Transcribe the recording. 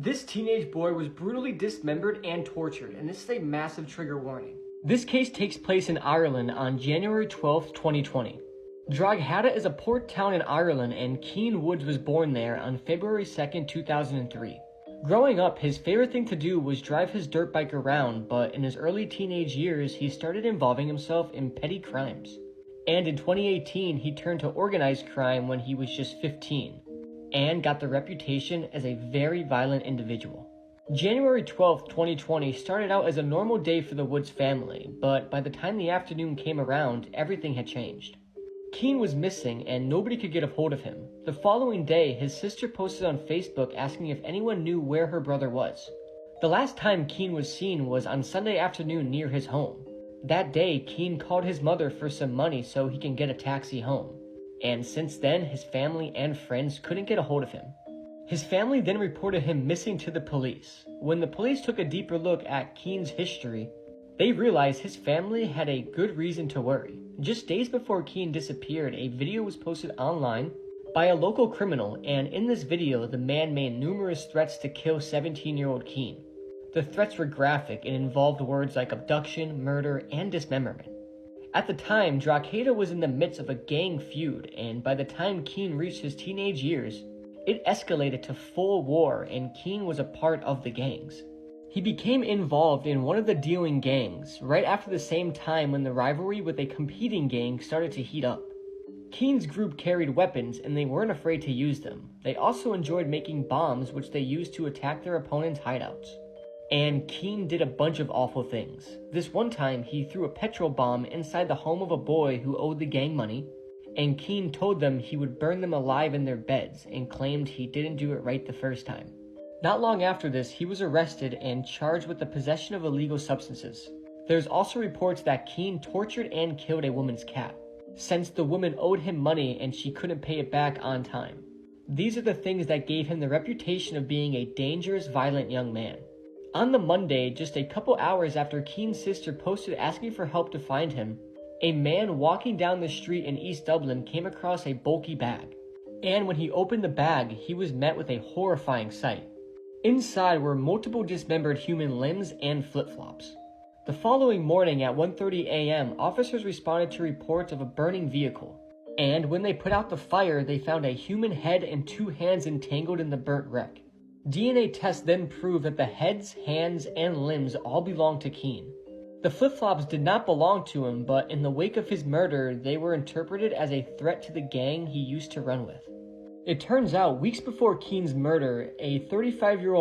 This teenage boy was brutally dismembered and tortured, and this is a massive trigger warning. This case takes place in Ireland on January 12, 2020. Droghada is a port town in Ireland, and Keane Woods was born there on February 2, 2003. Growing up, his favorite thing to do was drive his dirt bike around, but in his early teenage years, he started involving himself in petty crimes. And in 2018, he turned to organized crime when he was just 15, and got the reputation as a very violent individual. January 12, 2020 started out as a normal day for the Woods family, but by the time the afternoon came around, everything had changed. Keane was missing and nobody could get a hold of him. The following day, his sister posted on Facebook asking if anyone knew where her brother was. The last time Keane was seen was on Sunday afternoon near his home. That day, Keane called his mother for some money so he can get a taxi home. And since then, his family and friends couldn't get a hold of him. His family then reported him missing to the police. When the police took a deeper look at Keane's history, they realized his family had a good reason to worry. Just days before Keane disappeared, a video was posted online by a local criminal, and in this video, the man made numerous threats to kill 17-year-old Keane. The threats were graphic and involved words like abduction, murder, and dismemberment. At the time, Drakheda was in the midst of a gang feud, and by the time Keane reached his teenage years, it escalated to full war, and Keane was a part of the gangs. He became involved in one of the dealing gangs right after the same time when the rivalry with a competing gang started to heat up. Keane's group carried weapons and they weren't afraid to use them. They also enjoyed making bombs which they used to attack their opponents' hideouts. And Keane did a bunch of awful things. This one time, he threw a petrol bomb inside the home of a boy who owed the gang money, and Keane told them he would burn them alive in their beds and claimed he didn't do it right the first time. Not long after this, he was arrested and charged with the possession of illegal substances. There's also reports that Keane tortured and killed a woman's cat, since the woman owed him money and she couldn't pay it back on time. These are the things that gave him the reputation of being a dangerous, violent young man. On the Monday, just a couple hours after Keane's sister posted asking for help to find him, a man walking down the street in East Dublin came across a bulky bag. And when he opened the bag, he was met with a horrifying sight. Inside were multiple dismembered human limbs and flip-flops. The following morning at 1:30 a.m., officers responded to reports of a burning vehicle. And when they put out the fire, they found a human head and 2 hands entangled in the burnt wreck. DNA tests then proved that the heads, hands, and limbs all belonged to Keane. The flip-flops did not belong to him, but in the wake of his murder, they were interpreted as a threat to the gang he used to run with. It turns out, weeks before Keane's murder, a 35-year-old